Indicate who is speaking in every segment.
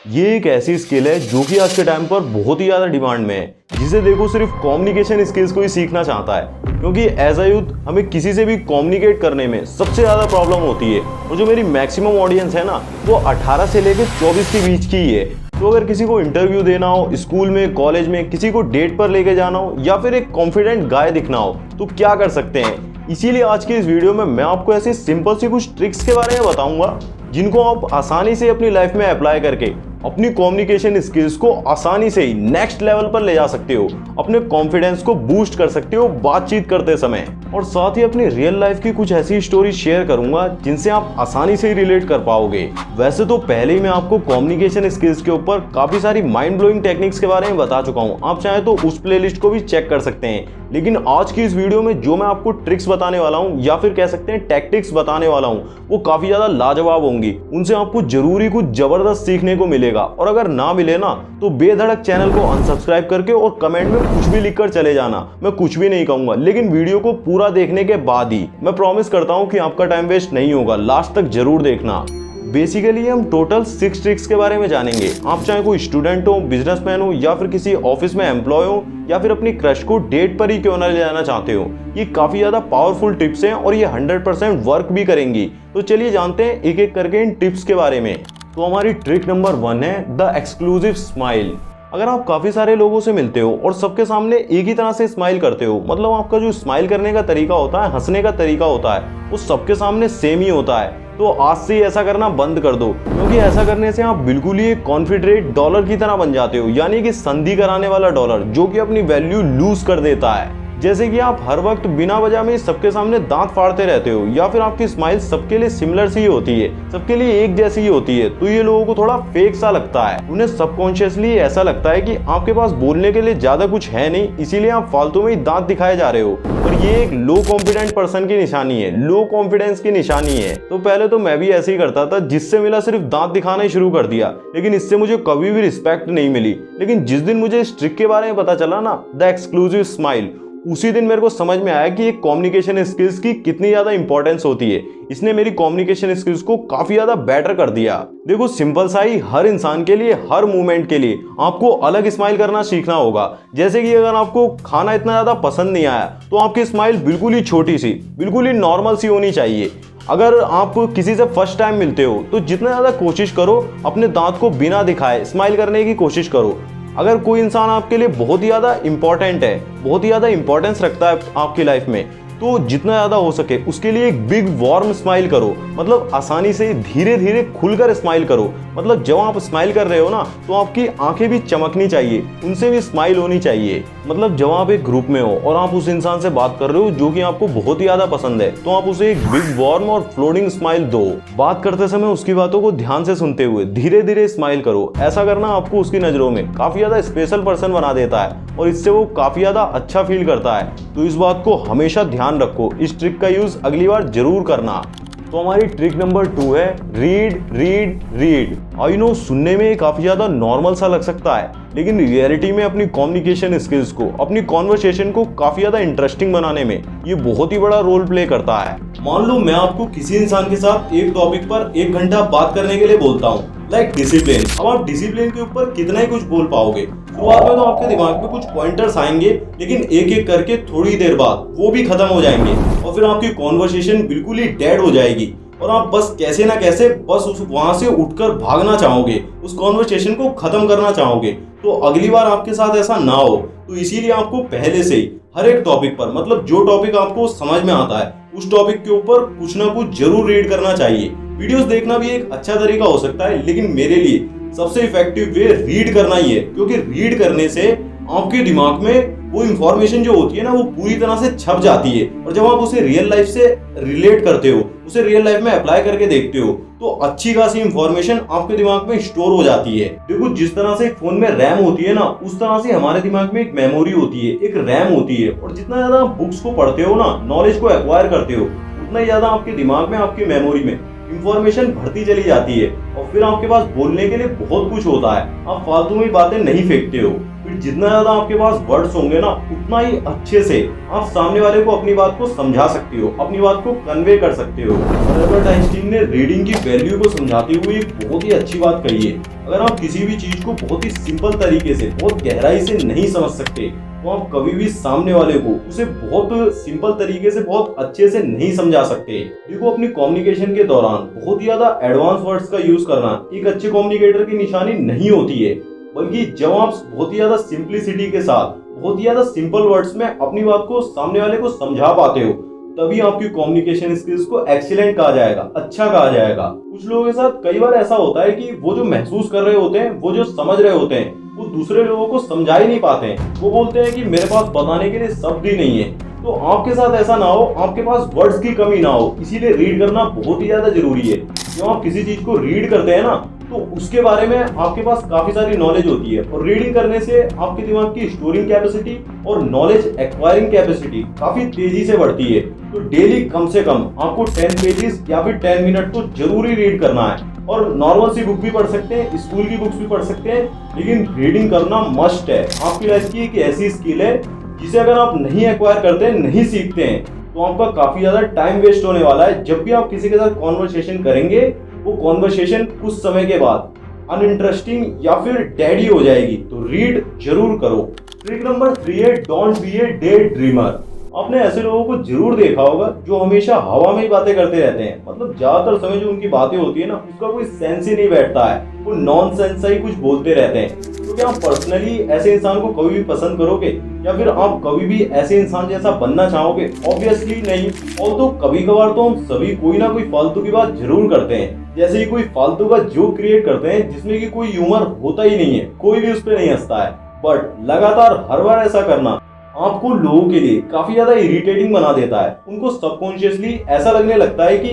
Speaker 1: ये एक ऐसी स्किल है जो कि आज के टाइम पर बहुत ही ज़्यादा डिमांड में है, जिसे देखो सिर्फ कम्युनिकेशन स्किल्स को ही सीखना चाहता है। क्योंकि एज अ यूथ हमें किसी से भी कम्युनिकेट करने में सबसे ज़्यादा प्रॉब्लम होती है। और जो मेरी मैक्सिमम ऑडियंस है ना, वो 18 से लेकर 24 के बीच की ही है। तो अगर किसी को इंटरव्यू देना हो, स्कूल में, कॉलेज में, किसी को डेट पर लेके जाना हो, या फिर एक कॉन्फिडेंट गाय दिखना हो, तो क्या कर सकते हैं। इसीलिए आज की इस वीडियो में मैं आपको ऐसी सिंपल सी कुछ ट्रिक्स के बारे में बताऊंगा, जिनको आप आसानी से अपनी लाइफ में अप्लाई करके अपनी कम्युनिकेशन स्किल्स को आसानी से ही नेक्स्ट लेवल पर ले जा सकते हो, अपने कॉन्फिडेंस को बूस्ट कर सकते हो बातचीत करते समय। और साथ ही अपनी रियल लाइफ की कुछ ऐसी स्टोरी शेयर करूंगा जिनसे आप आसानी से ही रिलेट कर पाओगे। वैसे तो पहले ही मैं आपको कम्युनिकेशन स्किल्स के ऊपर काफी सारी माइंड ब्लोइंग टेक्निक्स के बारे में बता चुका हूं, आप चाहे तो उस प्लेलिस्ट को भी चेक कर सकते हैं। लेकिन आज की इस वीडियो में जो मैं आपको ट्रिक्स बताने वाला हूं, या फिर कह सकते हैं टैक्टिक्स बताने वाला हूं, वो काफी ज्यादा लाजवाब होंगी। उनसे आपको जरूरी कुछ जबरदस्त सीखने को मिलेगा। और अगर ना मिले ना, तो बेधड़क चैनल को अनसब्सक्राइब करके और कमेंट में कुछ भी लिखकर चले जाना। मैं कुछ भी नहीं कहूंगा, लेकिन वीडियो को पूरा देखने के बाद ही मैं प्रॉमिस करता हूं कि आपका टाइम वेस्ट नहीं होगा। लास्ट तक जरूर देखना। बेसिकली हम टोटल 6 ट्रिक्स के बारे में जानेंगे। आप चाहे कोई स्टूडेंट हो, बिजनेसमैन हो, या फिर किसी ऑफिस में एम्प्लॉय हो, या फिर अपनी क्रश को डेट पर ही क्यों ना ले जाना चाहते हो, ये काफी ज्यादा पावरफुल टिप्स हैं और ये 100% वर्क भी करेंगी। तो चलिए जानते हैं एक एक करके इन टिप्स के बारे में। तो हमारी ट्रिक नंबर 1 है द एक्सक्लूसिव स्माइल। अगर आप काफी सारे लोगों से मिलते हो और सबके सामने एक ही तरह से स्माइल करते हो, मतलब आपका जो स्माइल करने का तरीका होता है, हंसने का तरीका होता है, वो सबके सामने सेम ही होता है, तो आज से ही ऐसा करना बंद कर दो। क्योंकि ऐसा करने से आप बिल्कुल ही एक कॉन्फिडरेट डॉलर की तरह बन जाते हो, यानी कि संधि कराने वाला डॉलर, जो कि अपनी वैल्यू लूज कर देता है। जैसे कि आप हर वक्त बिना वजह में सबके सामने दांत फाड़ते रहते हो, या फिर आपकी स्माइल सबके लिए सिमिलर सी होती है, सबके लिए एक जैसी ही होती है, तो ये लोगों को थोड़ा फेक सा लगता है। उन्हें सबकॉन्शियसली ऐसा लगता है कि आपके पास बोलने के लिए ज्यादा कुछ है नहीं, इसीलिए आप फालतू में ही दांत दिखाए जा रहे हो। और ये एक लो कॉन्फिडेंट पर्सन की निशानी है, लो कॉन्फिडेंस की निशानी है। तो पहले तो मैं भी ऐसे ही करता था, जिससे मिला सिर्फ दांत दिखाना ही शुरू कर दिया, लेकिन इससे मुझे कभी भी रिस्पेक्ट नहीं मिली। लेकिन जिस दिन मुझे इस ट्रिक के बारे में पता चला ना, द एक्सक्लूसिव स्माइल, उसी दिन मेरे को समझ में आया कि एक कम्युनिकेशन स्किल्स की कितनी ज्यादा इंपॉर्टेंस होती है। इसने मेरी कम्युनिकेशन स्किल्स को काफी ज्यादा बेटर कर दिया। देखो सिंपल सा ही, हर इंसान के लिए, हर मूवमेंट के लिए आपको अलग स्माइल करना सीखना होगा। जैसे कि अगर आपको खाना इतना ज्यादा पसंद नहीं आया, तो आपकी स्माइल बिल्कुल ही छोटी सी, बिल्कुल ही नॉर्मल सी होनी चाहिए। अगर आप किसी से फर्स्ट टाइम मिलते हो, तो जितना ज्यादा कोशिश करो अपने दांत को बिना दिखाए स्माइल करने की कोशिश करो। अगर कोई इंसान आपके लिए बहुत ही ज़्यादा इंपॉर्टेंट है, बहुत ही ज़्यादा इंपॉर्टेंस रखता है आपकी लाइफ में, तो जितना ज़्यादा हो सके उसके लिए एक बिग वार्म स्माइल करो। मतलब आसानी से धीरे धीरे खुलकर स्माइल करो। मतलब जब आप स्माइल कर रहे हो ना, तो आपकी आंखें भी चमकनी चाहिए, उनसे भी स्माइल होनी चाहिए। मतलब जब आप एक ग्रुप में हो और आप उस इंसान से बात कर रहे हो जो कि आपको बहुत ही ज़्यादा पसंद है, तो आप उसे एक बिग वार्म और फ्लोटिंग स्माइल दो। बात करते समय उसकी बातों को ध्यान से सुनते हुए धीरे धीरे स्माइल करो। ऐसा करना आपको उसकी नज़रों में काफ़ी ज़्यादा स्पेशल पर्सन बना देता है, और इससे वो काफ़ी ज़्यादा अच्छा फील करता है। तो इस बात को हमेशा ध्यान रखो। इस ट्रिक का यूज अगली बार जरूर करना। तो हमारी ट्रिक नंबर 2 है read read read. I know सुनने में काफी ज्यादा नॉर्मल सा लग सकता है, लेकिन रियलिटी में अपनी कम्युनिकेशन स्किल्स को, अपनी कॉन्वर्सेशन को काफी ज्यादा इंटरेस्टिंग बनाने में ये बहुत ही बड़ा रोल प्ले करता है। मान लो मैं आपको किसी इंसान के साथ एक टॉपिक पर 1 घंटा बात करने के लिए बोलता हूँ, लाइक डिसिप्लिन। अब आप डिसिप्लिन के ऊपर कितना ही कुछ बोल पाओगे। शुरुआत में तो आपके दिमाग में कुछ पॉइंटर्स आएंगे, लेकिन एक एक करके थोड़ी देर बाद वो भी खत्म हो जाएंगे, और फिर आपकी कॉन्वर्सेशन बिल्कुल ही डेड हो जाएगी, और आप बस कैसे ना कैसे बस वहां से उठकर भागना चाहोगे, उस कॉन्वर्सेशन को खत्म करना चाहोगे। तो अगली बार आपके साथ ऐसा ना हो, तो इसीलिए आपको पहले से ही हर एक टॉपिक पर, मतलब जो टॉपिक आपको समझ में आता है, उस टॉपिक के ऊपर कुछ ना कुछ जरूर रीड करना चाहिए। वीडियोस देखना भी एक अच्छा तरीका हो सकता है, लेकिन मेरे लिए सबसे इफेक्टिव वे रीड करना ही है। क्योंकि रीड करने से आपके दिमाग में वो इंफॉर्मेशन जो होती है ना, वो पूरी तरह से छप जाती है, और जब आप उसे रियल लाइफ से रिलेट करते हो, उसे रियल लाइफ में अप्लाई करके देखते हो, तो अच्छी खासी इंफॉर्मेशन आपके दिमाग में स्टोर हो जाती है। देखो जिस तरह से एक फोन में रैम होती है ना, उस तरह से हमारे दिमाग में एक मेमोरी होती है, एक रैम होती है। और जितना ज्यादा आप बुक्स को पढ़ते हो ना, नॉलेज को एक्वायर करते हो, उतना ही ज्यादा आपके दिमाग में, आपकी मेमोरी में इंफॉर्मेशन बढ़ती चली जाती है, और फिर आपके पास बोलने के लिए बहुत कुछ होता है। आप फालतू में बातें नहीं फेंकते हो। फिर जितना ज्यादा आपके पास वर्ड्स होंगे ना, उतना ही अच्छे से आप सामने वाले को अपनी बात को समझा सकते हो, अपनी बात को कन्वे कर सकते हो। अल्बर्ट आइंस्टीन ने रीडिंग की वैल्यू को समझाते हुए एक बहुत ही अच्छी बात कही है। अगर आप किसी भी चीज को बहुत ही सिंपल तरीके से, बहुत गहराई से नहीं समझ सकते, तो आप कभी भी सामने वाले को उसे बहुत सिंपल तरीके से, बहुत अच्छे से नहीं समझा सकते। देखो, अपनी कम्युनिकेशन के दौरान बहुत ही ज्यादा एडवांस वर्ड्स का यूज करना एक अच्छे कम्युनिकेटर की निशानी नहीं होती है, बल्कि जब आप बहुत ही ज्यादा सिंप्लिसिटी के साथ, बहुत ही ज्यादा सिंपल वर्ड्स में अपनी बात को सामने वाले को समझा पाते हो, तभी आपकी कम्युनिकेशन स्किल्स को एक्सीलेंट कहा जाएगा, अच्छा कहा जाएगा। कुछ लोगों के साथ कई बार ऐसा होता है कि वो जो महसूस कर रहे होते हैं, वो जो समझ रहे होते हैं, वो दूसरे लोगों को समझा ही नहीं पाते हैं। वो बोलते हैं कि मेरे पास बताने के लिए शब्द ही नहीं है। तो आपके साथ ऐसा ना हो, आपके पास वर्ड्स की कमी ना हो, इसीलिए रीड करना बहुत ही ज्यादा जरूरी है। जब आप किसी चीज को रीड करते हैं ना, तो उसके बारे में आपके पास काफी सारी नॉलेज होती है, और रीडिंग करने से आपके दिमाग की स्टोरिंग कैपेसिटी और नॉलेज एक्वायरिंग कैपेसिटी काफी तेजी से बढ़ती है। तो डेली कम से कम आपको 10 पेजेस या फिर 10 मिनट तो जरूरी रीड करना है। और नॉर्मल सी बुक भी पढ़ सकते हैं, स्कूल की बुक्स भी पढ़ सकते हैं, लेकिन रीडिंग करना मस्ट है। आपकी लाइफ की एक ऐसी स्किल है जिसे अगर आप नहीं एक्वायर करते हैं, नहीं सीखते हैं, तो आपका काफी ज्यादा टाइम वेस्ट होने वाला है। जब भी आप किसी के साथ कॉन्वर्सेशन करेंगे, वो कॉन्वर्सेशन कुछ समय के बाद अनइंटरेस्टिंग या फिर डेडी हो जाएगी। तो रीड जरूर करो। ट्रिक नंबर 3 है, don't be a day dreamer. आपने ऐसे लोगों को जरूर देखा होगा जो हमेशा हवा में ही बातें करते रहते हैं। मतलब ज्यादातर समय जो उनकी बातें होती है ना, उसका कोई सेंस ही नहीं बैठता है, वो नॉनसेंस ही कुछ बोलते रहते हैं। तो क्या आप पर्सनली ऐसे इंसान को कभी भी पसंद करोगे, या फिर आप कभी भी ऐसे इंसान जैसा बनना चाहोगे? ऑब्वियसली नहीं। और तो कभी कभार तो हम सभी कोई ना कोई फालतू की बात जरूर करते हैं, जैसे ही कोई फालतू का जोक क्रिएट करते हैं जिसमें कि कोई ह्यूमर होता ही नहीं है, कोई भी उस पर नहीं हंसता है। बट लगातार हर बार ऐसा करना आपको लोगों के लिए काफी ज्यादा इरिटेटिंग बना देता है। उनको सबकॉन्शियसली ऐसा लगने लगता है कि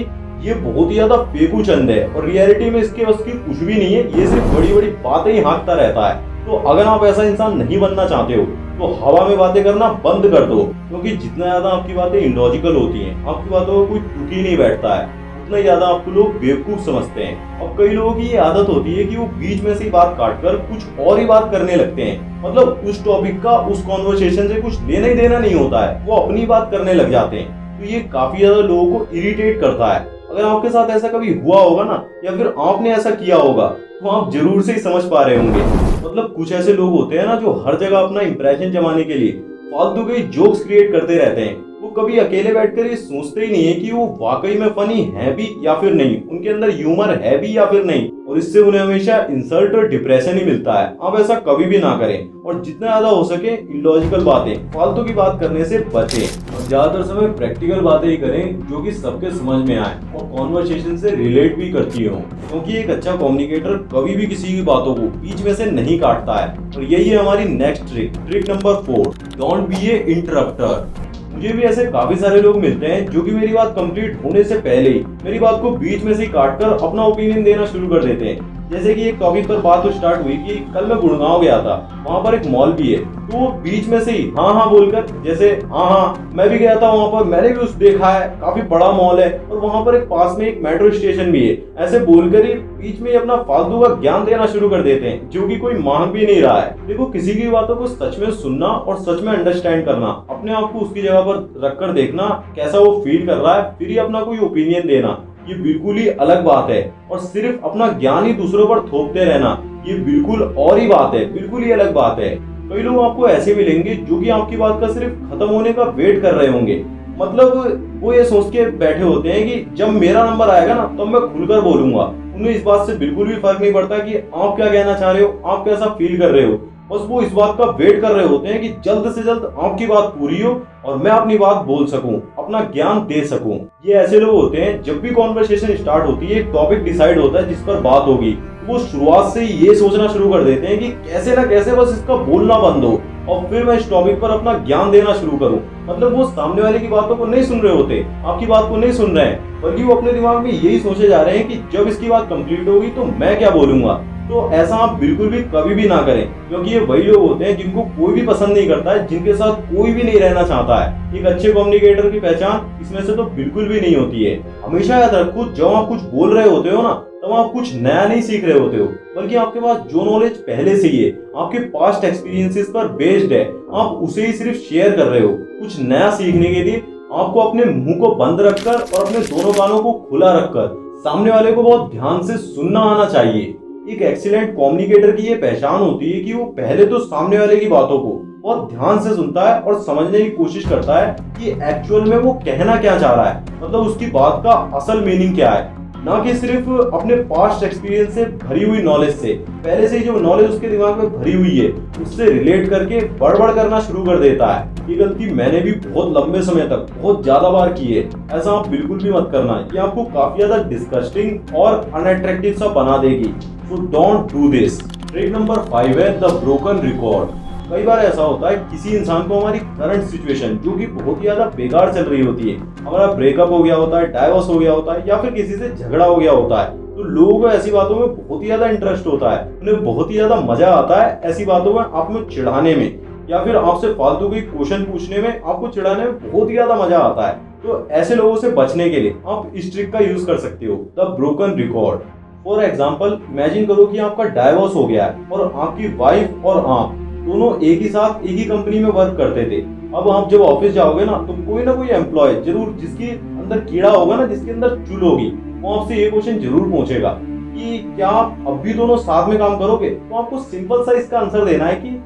Speaker 1: ये बहुत ही ज्यादा बेकू चंद है, और रियलिटी में इसके बस की कुछ भी नहीं है, ये सिर्फ बड़ी बड़ी बातें ही हाँकता रहता है। तो अगर आप ऐसा इंसान नहीं बनना चाहते हो, तो हवा में बातें करना बंद कर दो, क्योंकि जितना ज्यादा आपकी बातें इलॉजिकल होती हैं, आपकी बातों में कोई तुक ही नहीं बैठता है, उतना ज्यादा आपको लोग बेवकूफ समझते हैं। और कई लोगों की ये आदत होती है कि वो बीच में से ही बात काटकर कुछ और ही बात करने लगते हैं। मतलब उस टॉपिक का, उस कॉन्वर्सेशन से कुछ लेना ही देना नहीं होता है, वो अपनी बात करने लग जाते हैं। तो ये काफी ज्यादा लोगों को इरिटेट करता है। अगर आपके साथ ऐसा कभी हुआ होगा ना, या फिर आपने ऐसा किया होगा, तो आप जरूर से ही समझ पा रहे होंगे। मतलब कुछ ऐसे लोग होते हैं ना, जो हर जगह अपना इंप्रेशन जमाने के लिए फालतू के जोक्स क्रिएट करते रहते हैं। वो कभी अकेले बैठकर ये सोचते ही नहीं है कि वो वाकई में फनी है भी या फिर नहीं, उनके अंदर ह्यूमर है भी या फिर नहीं, और इससे उन्हें हमेशा इंसल्ट और डिप्रेशन ही मिलता है। आप ऐसा कभी भी ना करें, और जितना ज्यादा हो सके इलॉजिकल बातें, फालतू की बात करने से बचें, और ज्यादातर समय प्रैक्टिकल बातें ही करें जो कि सबके समझ में आए और कॉन्वर्सेशन से रिलेट भी करती हो। क्योंकि एक अच्छा कम्युनिकेटर कभी भी किसी की बातों को बीच में से नहीं काटता है। और यही है हमारी next trick, trick number 4, don't be A interrupter. मुझे भी ऐसे काफी सारे लोग मिलते हैं जो कि मेरी बात कंप्लीट होने से पहले ही मेरी बात को बीच में से काटकर अपना ओपिनियन देना शुरू कर देते हैं। जैसे कि एक टॉपिक पर बात तो स्टार्ट हुई कि कल मैं गुड़गांव गया था, वहां पर एक मॉल भी है, तो वो बीच में से ही हाँ हाँ बोलकर, जैसे हाँ मैं भी गया था वहां पर, मैंने भी उस देखा है, काफी बड़ा मॉल है और वहां पर एक पास में एक मेट्रो स्टेशन भी है, ऐसे बोलकर ही बीच में अपना फालतू का ज्ञान देना शुरू कर देते हैं, जो कि कोई मांग भी नहीं रहा है। देखो, किसी की बातों को सच में सुनना और सच में अंडरस्टैंड करना, अपने आप को उसकी जगह पर रखकर देखना कैसा वो फील कर रहा है, फिर ही अपना कोई ओपिनियन देना, ये बिल्कुल ही अलग बात है। और सिर्फ अपना ज्ञान ही दूसरों पर थोपते रहना, ये बिल्कुल और ही बात है, बिल्कुल ही अलग बात है। कई लोग आपको ऐसे मिलेंगे जो कि आपकी बात का सिर्फ खत्म होने का वेट कर रहे होंगे। मतलब वो ये सोच के बैठे होते हैं कि जब मेरा नंबर आएगा ना, तो मैं खुलकर बोलूंगा। उन्हें इस बात से बिल्कुल भी फर्क नहीं पड़ता कि आप क्या कहना चाह रहे हो, आप कैसा फील कर रहे हो। बस वो इस बात का वेट कर रहे होते हैं कि जल्द से जल्द आपकी बात पूरी हो और मैं अपनी बात बोल सकूं, अपना ज्ञान दे सकूं। ये ऐसे लोग होते हैं, जब भी कॉन्वर्सेशन स्टार्ट होती है, एक टॉपिक डिसाइड होता है जिस पर बात होगी, वो शुरुआत से ही ये सोचना शुरू कर देते हैं कि कैसे ना कैसे बस इसका बोलना बंद हो और फिर मैं इस टॉपिक पर अपना ज्ञान देना शुरू करूं। मतलब वो सामने वाले की बातों को नहीं सुन रहे होते, आपकी बात को नहीं सुन रहे हैं, बल्कि वो अपने दिमाग में यही सोचे जा रहे हैं कि जब इसकी बात कंप्लीट होगी तो मैं क्या बोलूंगा। तो ऐसा आप बिल्कुल भी कभी भी ना करें, क्योंकि ये वही लोग होते हैं जिनको कोई भी पसंद नहीं करता है, जिनके साथ कोई भी नहीं रहना चाहता है। एक अच्छे कम्युनिकेटर की पहचान इसमें से तो बिल्कुल भी नहीं होती है। हमेशा याद रखो, जब आप कुछ बोल रहे होते हो ना, तब आप कुछ नया नहीं सीख रहे होते हो, बल्कि आपके पास जो नॉलेज पहले से ही है, आपके पास्ट एक्सपीरियंसेस पर बेस्ड है, आप उसे ही सिर्फ शेयर कर रहे हो। कुछ नया सीखने के लिए आपको अपने मुंह को बंद रखकर और अपने दोनों कानों को खुला रखकर सामने वाले को बहुत ध्यान से सुनना आना चाहिए। एक एक्सीलेंट कम्युनिकेटर की ये पहचान होती है कि वो पहले तो सामने वाले की बातों को बहुत ध्यान से सुनता है और समझने की कोशिश करता है कि एक्चुअल में वो कहना क्या चाह रहा है, मतलब उसकी बात का असल मीनिंग क्या है, ना कि सिर्फ अपने पास्ट एक्सपीरियंस से भरी हुई नॉलेज से, पहले से ही जो नॉलेज उसके दिमाग में भरी हुई है उससे रिलेट करके बड़बड़ करना शुरू कर देता है। ये गलती मैंने भी बहुत लंबे समय तक बहुत ज्यादा बार की है। ऐसा आप बिल्कुल भी मत करना, ये आपको काफी ज्यादा डिस्गस्टिंग और अनअट्रैक्टिव सा बना देगी। So don't do this. Trick number 5 है द ब्रोकन रिकॉर्ड। कई बार ऐसा होता है किसी इंसान को हमारी करंट सिचुएशन जो कि बहुत ही ज्यादा बेकार चल रही होती है, हमारा ब्रेकअप हो गया होता है, डाइवोर्स हो गया होता है या फिर किसी से झगड़ा हो गया होता है, तो लोगों को ऐसी बातों में बहुत ही ज्यादा इंटरेस्ट होता है, उन्हें बहुत ही ज्यादा मजा आता है ऐसी बातों में आप में चिढ़ाने में, या फिर आपसे फालतू के क्वेश्चन पूछने में, आपको चिढ़ाने में बहुत ही ज्यादा मजा आता है। तो ऐसे लोगों से बचने के लिए आप इस ट्रिक का यूज कर सकते हो, the broken record. For example, imagine करो कि आपका डाइवोर्स हो गया है और आपकी वाइफ और आप दोनों एक ही साथ एक ही कंपनी में वर्क करते थे। अब आप जब ऑफिस जाओगे ना, तो कोई ना कोई एम्प्लॉय जरूर, जिसके अंदर कीड़ा होगा ना, जिसके अंदर चुल होगी, वो आपसे ये क्वेश्चन जरूर पूछेगा कि क्या आप अब भी दोनों साथ में काम करोगे। तो आपको सिंपल सा इसका आंसर देना है कि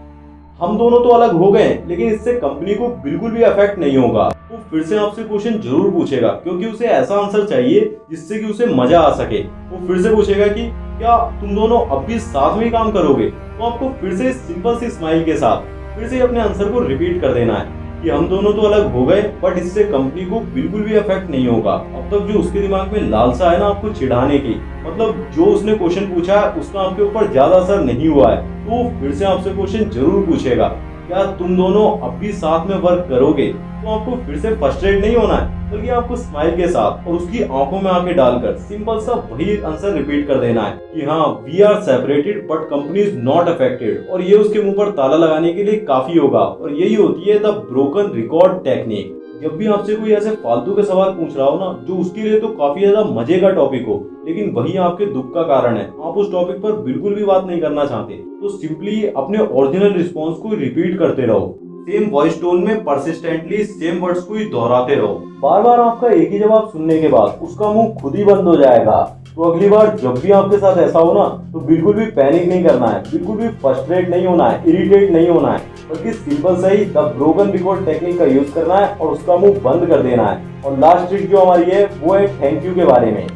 Speaker 1: हम दोनों तो अलग हो गए, लेकिन इससे कंपनी को बिल्कुल भी अफेक्ट नहीं होगा। वो फिर से आपसे क्वेश्चन जरूर पूछेगा, क्योंकि उसे ऐसा आंसर चाहिए जिससे कि उसे मजा आ सके। वो फिर से पूछेगा कि क्या तुम दोनों अब भी साथ में ही काम करोगे। तो आपको फिर से सिंपल सी स्माइल के साथ फिर से अपने आंसर को रिपीट कर देना है कि हम दोनों तो अलग हो गए, बट इससे कंपनी को बिल्कुल भी अफेक्ट नहीं होगा। अब तक जो उसके दिमाग में लालसा है ना आपको चिढ़ाने की, मतलब जो उसने क्वेश्चन पूछा है उसका आपके ऊपर ज्यादा असर नहीं हुआ है, तो फिर से आपसे क्वेश्चन जरूर पूछेगा, क्या तुम दोनों अब भी साथ में वर्क करोगे। तो आपको फिर से फ्रस्ट्रेट नहीं होना है, बल्कि आपको स्माइल के साथ और उसकी आंखों में आके डालकर सिंपल सा वही आंसर रिपीट कर देना है कि हाँ, we are separated but company is not affected. और ये उसके मुंह पर ताला लगाने के लिए काफी होगा। और यही होती है द ब्रोकन रिकॉर्ड टेक्निक। जब भी आपसे कोई ऐसे फालतू के सवाल पूछ रहा हो ना, जो उसके लिए तो काफी ज्यादा मजे का टॉपिक हो, लेकिन वही आपके दुख का कारण है, आप उस टॉपिक पर बिल्कुल भी बात नहीं करना चाहते, तो सिंपली अपने ओरिजिनल रिस्पॉन्स को रिपीट करते रहो, सेम वॉइस टोन में परसिस्टेंटली सेम वर्ड्स को ही दोहराते रहो। बार बार आपका एक ही जवाब सुनने के बाद उसका मुंह खुद ही बंद हो जाएगा। तो अगली बार जब भी आपके साथ ऐसा हो ना, तो बिल्कुल भी पैनिक नहीं करना है, बिल्कुल भी फ्रस्ट्रेट नहीं होना है, इरिटेट नहीं होना है, बल्कि सिंपल से ही द ब्रोकन रिकॉर्ड टेक्निक का यूज करना है और उसका मुंह बंद कर देना है। और लास्ट ट्रिक जो हमारी है वो है थैंक यू के बारे में।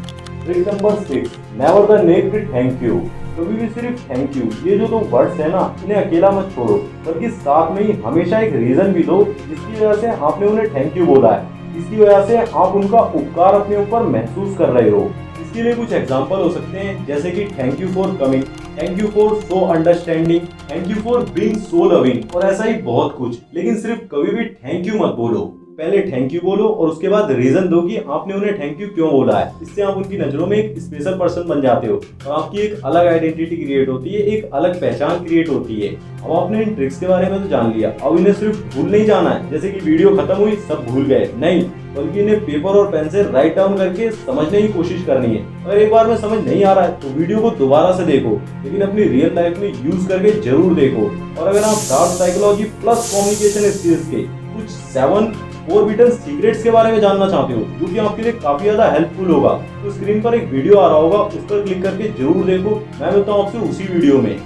Speaker 1: Trick number 6, never the next thank you. कभी भी सिर्फ थैंक यू, ये जो दो वर्ड्स है ना, इन्हें अकेला मत छोड़ो, बल्कि साथ में ही हमेशा एक रीजन भी दो जिसकी वजह से आपने उन्हें थैंक यू बोला है, जिसकी वजह से आप उनका उपकार अपने ऊपर महसूस कर रहे हो। इसके लिए कुछ एग्जांपल हो सकते हैं, जैसे कि thank you for coming, thank you for so understanding, thank you for being so loving, और ऐसा ही बहुत कुछ। लेकिन सिर्फ कभी भी थैंक यू मत बोलो, पहले थैंक यू बोलो और उसके बाद रीजन दो कि आपने उन्हें थैंक यू क्यों बोला है। इससे आप उनकी नजरों में एक स्पेशल पर्सन बन जाते हो और आपकी एक अलग आइडेंटिटी क्रिएट होती है, एक अलग पहचान क्रिएट होती है। अब आपने इन ट्रिक्स के बारे में तो जान लिया, अब इन्हें सिर्फ भूल नहीं जाना है, जैसे कि वीडियो खत्म हुई सब भूल गए, नहीं, बल्कि इन्हें पेपर और पेन से राइट डाउन करके समझने की कोशिश करनी है। अगर एक बार में समझ नहीं आ रहा है तो वीडियो को दोबारा से देखो, लेकिन अपनी रियल लाइफ में यूज करके जरूर देखो। और अगर आप dark psychology plus communication skills के कुछ 7 फोरबिडन सीक्रेट्स के बारे में जानना चाहते हो, जो कि आपके लिए काफी ज्यादा हेल्पफुल होगा, तो स्क्रीन पर एक वीडियो आ रहा होगा, उस पर क्लिक करके जरूर देखो। मैं मिलता हूँ आपसे उसी वीडियो में।